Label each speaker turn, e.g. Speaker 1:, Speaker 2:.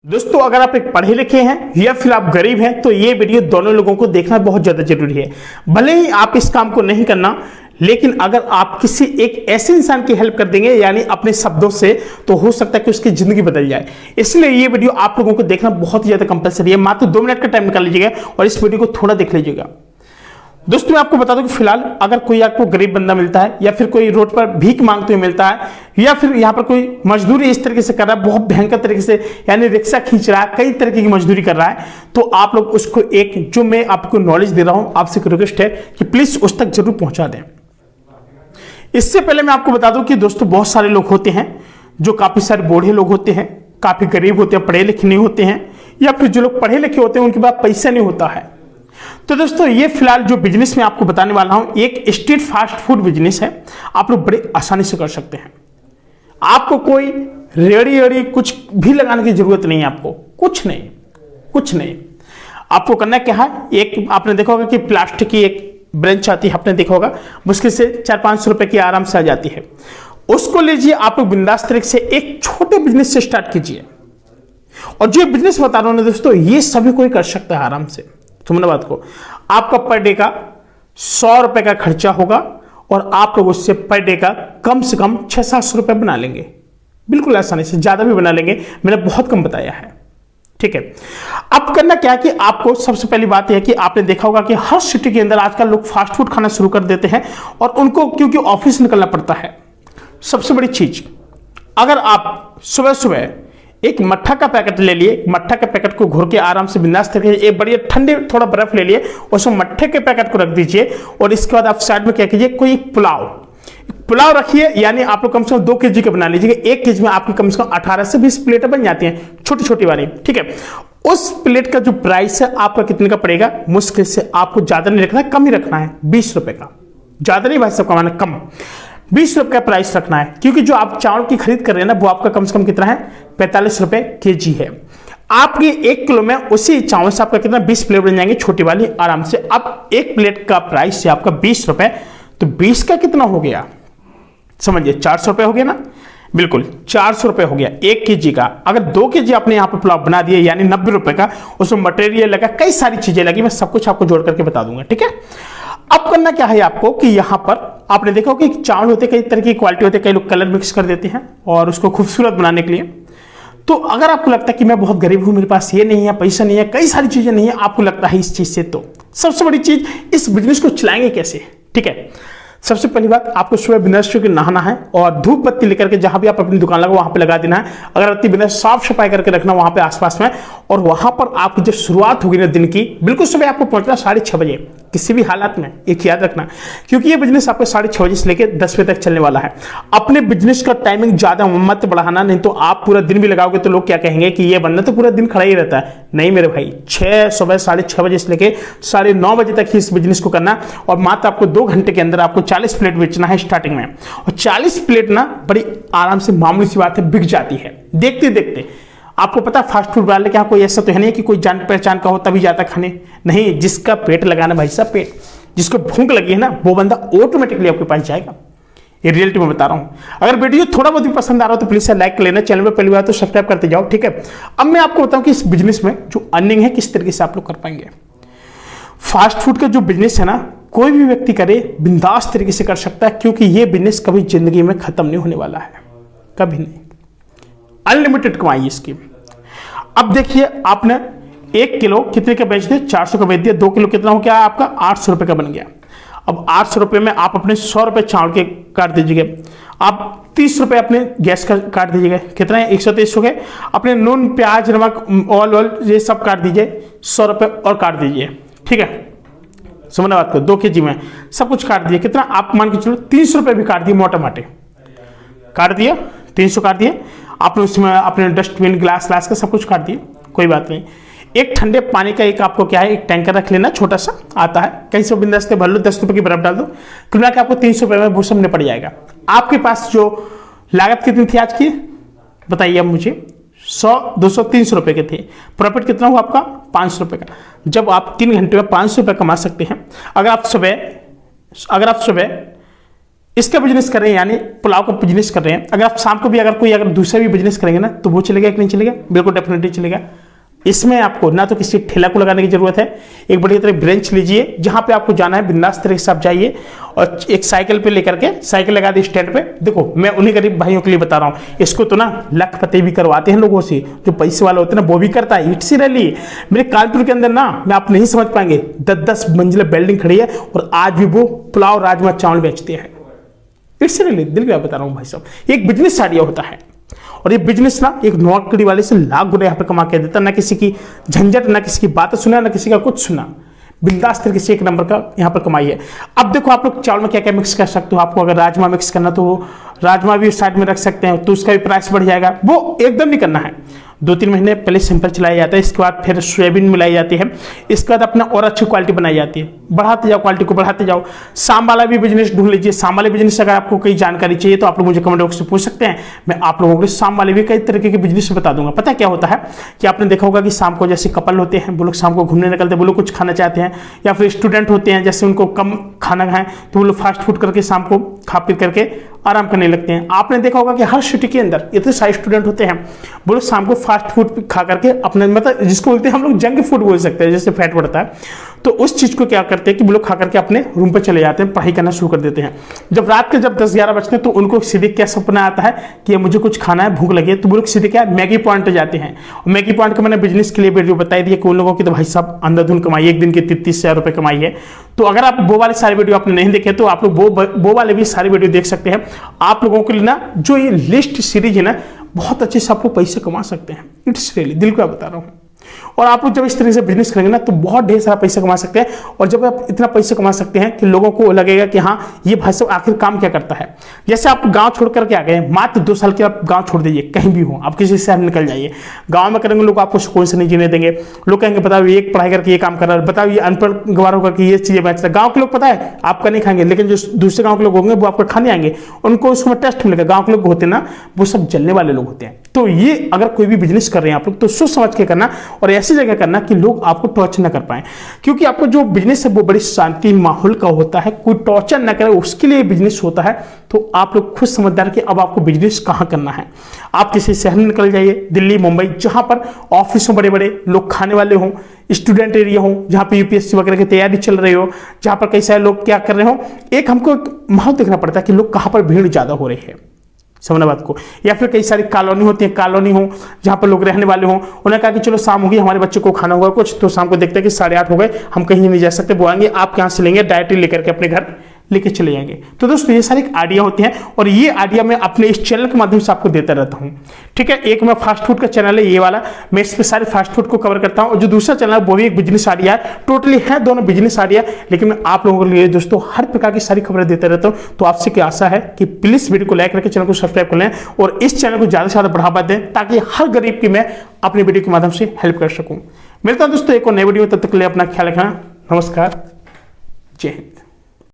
Speaker 1: दोस्तों, अगर आप एक पढ़े लिखे हैं या फिर आप गरीब हैं तो ये वीडियो दोनों लोगों को देखना बहुत ज्यादा जरूरी है। भले ही आप इस काम को नहीं करना, लेकिन अगर आप किसी एक ऐसे इंसान की हेल्प कर देंगे यानी अपने शब्दों से, तो हो सकता है कि उसकी जिंदगी बदल जाए। इसलिए ये वीडियो आप लोगों को देखना बहुत ज्यादा कंपलसरी है। मात्र 2 मिनट का टाइम निकाल लीजिएगा और इस वीडियो को थोड़ा देख लीजिएगा। दोस्तों, मैं आपको बता दूं कि फिलहाल अगर कोई आपको गरीब बंदा मिलता है या फिर कोई रोड पर भीख मांगते हुए मिलता है या फिर यहां पर कोई मजदूरी इस तरीके से कर रहा है, बहुत भयंकर तरीके से, यानी रिक्शा खींच रहा है, कई तरीके की मजदूरी कर रहा है, तो आप लोग उसको एक जो मैं आपको नॉलेज दे रहा हूं, आपसे रिक्वेस्ट है कि प्लीज उस तक जरूर पहुंचा दें। इससे पहले मैं आपको बता दूं कि दोस्तों, बहुत सारे लोग होते हैं जो काफी सारे बूढ़े लोग होते हैं, काफी गरीब होते हैं, पढ़े लिखे नहीं होते हैं, या फिर जो लोग पढ़े लिखे होते हैं उनके पास पैसा नहीं होता है। तो दोस्तों, ये फिलहाल जो बिजनेस मैं आपको बताने वाला हूं, एक स्ट्रीट फास्ट फूड बिजनेस है। आप लोग बड़े आसानी से कर सकते हैं। आपको कोई रेडी कुछ भी लगाने की जरूरत नहीं है, आपको कुछ नहीं। आपको करना क्या है, एक आपने देखा होगा कि प्लास्टिक की एक ब्रेंच आती है, आपने देखा होगा, मुश्किल से 400-500 रुपए की आराम से आ जाती है। उसको लीजिए, आप लोग बिंदास तरीके से एक छोटे बिजनेस से स्टार्ट कीजिए। और जो बिजनेस बता रहा हूं दोस्तों, ये सभी कोई कर सकता है आराम से। सुनना बात को, आपका पर डे का 100 रुपए का खर्चा होगा और आप लोग उससे पर डे का कम से कम 600-700 रुपए बना लेंगे, बिल्कुल आसानी से। ज्यादा भी बना लेंगे, मैंने बहुत कम बताया है, ठीक है। अब करना क्या है कि आपको सबसे पहली बात यह है कि आपने देखा होगा कि हर सिटी के अंदर आजकल लोग फास्ट फूड खाना शुरू कर देते हैं और उनको क्योंकि ऑफिस निकलना पड़ता है। सबसे बड़ी चीज, अगर आप सुबह सुबह एक मट्ठा का पैकेट ले लिए, मट्ठा के पैकेट को घोर के आराम से बिंदास करके एक बढ़िया ठंडे थोड़ा बर्फ ले लिए, उसमें मट्ठे के पैकेट को रख दीजिए और इसके बाद आप साइड में क्या कीजिए, कोई पुलाव रखिए, यानी आप लोग कम से कम 2 kg का बना लीजिएगा। 1 kg में आपकी कम से कम 18 से 20 प्लेटें बन जाती हैं, छोटी छोटी वाली, ठीक है। उस प्लेट का जो प्राइस है आपका कितने का पड़ेगा, मुश्किल से आपको ज्यादा नहीं रखना है, कम ही रखना है, 20 रुपए का। ज्यादा नहीं भाई साहब, कमाना कम, 20 रुपए का प्राइस रखना है, क्योंकि जो आप चावल की खरीद कर रहे हैं ना, वो आपका कम से कम कितना है, 45 रुपए kg है। आपकी 1 किलो में उसी चावल से आपका कितना 20 प्लेट बन जाएंगे, छोटी वाली आराम से। अब 1 प्लेट का प्राइस है आपका 20 रुपए, तो 20 का कितना हो गया, समझिए 400 रुपए हो गया ना, बिल्कुल 400 रुपए हो गया 1 kg का। अगर 2 kg आपने यहाँ पे पुलाव बना दिया, यानी 90 रुपए का, उसमें मटेरियल लगा, कई सारी चीजें लगी, मैं सब कुछ आपको जोड़ करके बता दूंगा, ठीक है। अब करना क्या है आपको कि यहां पर आपने देखा कि चावल होते कई तरह की क्वालिटी होते, कई लोग कलर मिक्स कर देते हैं और उसको खूबसूरत बनाने के लिए। तो अगर आपको लगता है कि मैं बहुत गरीब हूं, मेरे पास ये नहीं है, पैसा नहीं है, कई सारी चीजें नहीं है, आपको लगता है इस चीज से, तो सबसे बड़ी चीज, इस बिजनेस को चलाएंगे कैसे, ठीक है। सबसे पहली बात, आपको सुबह बिना के नहाना है और धूप बत्ती लेकर के जहां भी आप अपनी दुकान लगा वहां पे लगा देना है। अगरबत्ती बिना साफ सफाई करके रखना वहां पे आसपास में, और वहां पर आपकी जब शुरुआत होगी ना दिन की, बिल्कुल सुबह आपको पहुंचना 6:30 बजे, किसी भी हालात में, एक याद रखना, क्योंकि ये बिजनेस आपको 6:30 बजे से लेकर 10 बजे तक चलने वाला है। अपने बिजनेस का टाइमिंग ज्यादा मत बढ़ाना, नहीं तो आप पूरा दिन भी लगाओगे तो लोग क्या कहेंगे कि ये बंदा तो पूरा दिन खड़ा ही रहता है। नहीं मेरे भाई, सुबह 6:30 बजे से लेकर 9:30 बजे तक ही इस बिजनेस को करना, और मात्र आपको 2 घंटे के अंदर आपको 40 प्लेट बेचना है स्टार्टिंग में। और 40 प्लेट ना बड़ी आराम से, मामूली सी बात है, बिक जाती है देखते देखते। आपको पता, फास्ट फूड वाले के यहाँ कोई ऐसा तो है नहीं कि कोई जान पहचान का हो तभी जाता खाने, नहीं। जिसका पेट लगाना भाई साहब, पेट जिसको भूख लगी है ना, वो बंदा ऑटोमेटिकली आपके पास जाएगा। ये रियलिटी में बता रहा हूं। अगर वीडियो थोड़ा बहुत भी पसंद आ रहा हो तो प्लीज लाइक कर लेना, चैनल पर पहली बार तो सब्सक्राइब करते जाओ, ठीक है। अब मैं आपको बताऊं कि इस बिजनेस में जो अर्निंग है किस तरीके से आप लोग कर पाएंगे। फास्ट फूड का जो बिजनेस है ना, कोई भी व्यक्ति करे, बिंदास तरीके से कर सकता है, क्योंकि ये बिजनेस कभी जिंदगी में खत्म नहीं होने वाला है, कभी नहीं। अनलिमिटेड कमाई इसकी। अब देखिए, आपने 1 किलो कितने का बेच दिया, 400 का बेच दिया, 2 किलो कितना हो गया आपका, 800 रुपए का बन गया। अब 800 रुपए में आप अपने 100 रुपए चावल के काट दीजिएगा, आप 30 रुपए अपने गैस का काट दीजिएगा, कितना है 130 हो गए। अपने नून प्याज नमक ऑयल ये सब काट दीजिए, 100 रुपए और काट दीजिए, ठीक है। समझना बात को, 2 kg में सब कुछ काट दिया, कितना आप मान के चलो 300 रुपए भी काट दिए, मोटे माटे काट दिया, 300 काट दिए आपने। उसमें अपने डस्टबिन ग्लास का सब कुछ काट दिए, कोई बात नहीं। एक ठंडे पानी का एक आपको क्या है, एक टैंकर रख लेना, छोटा सा आता है, कहीं से बिंदास भर लो, 10 रुपए की बर्फ डाल दो, कुल मिला के आपको 300 रुपए में वो सब निपट जाएगा। आपके पास जो लागत कितनी थी आज की, बताइए अब मुझे। 100, 200, 300 रुपए के थे। प्रॉफिट कितना हुआ आपका, 500 रुपए का। जब आप 3 घंटे में 500 रुपए कमा सकते हैं, अगर आप सुबह इसका बिजनेस कर रहे हैं, यानी पुलाव का बिजनेस कर रहे हैं, अगर आप शाम को भी अगर दूसरा भी बिजनेस करेंगे ना तो वो चलेगा कि नहीं चलेगा? बिल्कुल डेफिनेटली चलेगा। इसमें आपको ना तो किसी ठेला को लगाने की जरूरत है, एक बढ़िया तरह ब्रांच लीजिए, जहां पे आपको जाना है बिंदास तरीके से आप जाइए और एक साइकिल पे लेकर के साइकिल लगा दी स्टैंड पे। देखो मैं उन्हीं गरीब भाइयों के लिए बता रहा हूँ, इसको तो ना लखपति भी करवाते हैं लोगों से, जो पैसे वाले होते हैं ना वो भी करता है। इट्स रैली मेरे कानपुर के अंदर ना, मैं आप नहीं समझ पाएंगे, 10-10 मंजिला बिल्डिंग खड़ी है और आज भी वो पुलाव राजमा चावल बेचते हैं। इट्स रैली दिल की बात बता रहा हूँ भाई साहब, एक बिजनेस आइडिया होता है और ये बिजनेस ना एक नौकरी वाले से लाख गुना यहाँ पे कमा के देता, ना किसी की झंझट, ना किसी की बात सुना, ना किसी का कुछ सुना, बिंदास तरीके से एक नंबर का यहाँ पर कमाई है। अब देखो आप लोग चावल में क्या क्या मिक्स कर सकते हो, आपको अगर राजमा मिक्स करना तो राजमा भी साइड में रख सकते हैं, तो उसका भी प्राइस बढ़ जाएगा। वो एकदम नहीं करना है, 2-3 महीने पहले सिंपल चलाया जाता है, इसके बाद फिर सोयाबीन मिलाई जाती है, इसके बाद अपना और अच्छी क्वालिटी बनाई जाती है, बढ़ाते जाओ, क्वालिटी को बढ़ाते जाओ। शाम वाला भी बिजनेस ढूंढ लीजिए। शाम वाले बिजनेस अगर आपको कोई जानकारी चाहिए तो आप लोग मुझे कमेंट बॉक्स में पूछ सकते हैं, मैं आप लोगों को शाम वाले भी कई तरीके के बिजनेस बता दूंगा। पता क्या होता है कि आपने देखा होगा कि शाम को जैसे कपल होते हैं, वो लोग शाम को घूमने निकलते हैं, वो लोग कुछ खाना चाहते हैं, या फिर स्टूडेंट होते हैं जैसे उनको कम खाना खाएं तो वो लोग फास्ट फूड करके शाम को खा पी करके आराम करने लगते हैं। आपने देखा होगा कि हर सिटी के अंदर इतने सारे स्टूडेंट होते हैं, वो लोग शाम को फास्ट फूड खा करके अपने, मतलब जिसको बोलते हैं हम लोग जंक फूड बोल सकते हैं, जैसे फैट बढ़ता है, तो उस चीज को क्या करते हैं कि वो लोग खा करके अपने रूम पर चले जाते हैं, पढ़ाई करना शुरू कर देते हैं। जब रात के 10-11 बजते हैं तो उनको सीधे क्या सपना आता है कि मुझे कुछ खाना है, भूख लगी है, तो वो लोग सीधे क्या मैगी पॉइंट पे जाते हैं। और मैगी पॉइंट का मैंने बिजनेस के लिए वीडियो बताई दी है कि उन लोगों की तो भाई साहब अंधाधुन कमाई, एक दिन की 33,000 रुपए कमाई है। तो अगर आप वो वाले सारे वीडियो आपने नहीं देखे तो आप लोग वो वाले भी सारे वीडियो देख सकते हैं। आप लोगों के लिए ना जो ये लिस्ट सीरीज है ना, बहुत अच्छे से आप लोग पैसे कमा सकते हैं। इट्स रियली दिल को बता रहा हूँ। और आप लोग जब इस तरीके से बिजनेस करेंगे ना तो बहुत ढेर सारा पैसा कमा सकते हैं। और जब आप इतना पैसा कमा सकते हैं कि लोगों को लगेगा कि हाँ ये भाई साहब आखिर काम क्या करता है। जैसे आप गांव छोड़ करके आ गए, मात्र 2 साल के आप गांव छोड़ दीजिए, कहीं भी हो आप किसी शहर में निकल जाइए, गांव में करेंगे लोग आपको सुकून से नहीं जीने देंगे। लोग कहेंगे बताओ ये पढ़ाई करके ये काम कर रहा है, बताओ ये अनपढ़ गवार होकर के ये चीजें बेचता है। गाँव के लोग पता है आपका नहीं खाएंगे, लेकिन जो दूसरे गाँव के लोग होंगे वो आपको खाने आएंगे, उनको उसमें टेस्ट मिलेगा। गाँव के लोग होते हैं ना वो सब जलने वाले लोग होते हैं। तो ये अगर कोई भी बिजनेस कर रहे हैं आप लोग तो सोच समझ के करना और ऐसी जगह करना कि लोग आपको टॉर्चर ना कर पाए, क्योंकि आपको जो बिजनेस है वो बड़ी शांति माहौल का होता है, कोई टॉर्चर ना करे उसके लिए बिजनेस होता है। तो आप लोग खुद समझदार कि अब आपको बिजनेस कहां करना है। आप किसी शहर में निकल जाइए, दिल्ली मुंबई, जहां पर ऑफिस में बड़े बड़े लोग खाने वाले हों, स्टूडेंट एरिया हो, जहां पे यूपीएससी वगैरह की तैयारी चल रही हो, जहां पर कई सारे लोग क्या कर रहे हो, एक हमको माहौल देखना पड़ता है कि लोग कहां पर भीड़ ज्यादा हो रही है, समझना बात को। या फिर कई सारी कॉलोनी होती है, कॉलोनी हो जहां पर लोग रहने वाले हों, उन्हें कहा कि चलो शाम होगी हमारे बच्चे को खाना होगा कुछ, तो शाम को देखते हैं कि 8:30 हो गए, हम कहीं नहीं जा सकते, वो आएंगे आप कहां से लेंगे, डायरेक्टली लेकर के अपने घर लेके चले जाएंगे। तो दोस्तों ये सारे आइडिया होते हैं और ये आइडिया मैं अपने इस चैनल के माध्यम से आपको देता रहता हूं, ठीक है। एक मैं फास्ट फूड का चैनल है ये वाला, मैं इस पे सारे फास्ट फूड को कवर करता हूं, और जो दूसरा चैनल है वो भी एक बिजनेस आइडिया है। टोटली है दोनों बिजनेस आइडिया, लेकिन मैं आप लोगों के लिए दोस्तों हर प्रकार की सारी खबरें देता रहता हूं। तो आपसे क्या आशा है कि प्लीज वीडियो को लाइक करके चैनल को सब्सक्राइब कर लें और इस चैनल को ज्यादा से ज्यादा बढ़ावा दें, ताकि हर गरीब की मैं अपनी वीडियो के माध्यम से हेल्प कर सकूं। मिलता हूं दोस्तों एक और नई वीडियो, तब तक के लिए अपना ख्याल रखना। नमस्कार, जय हिंद।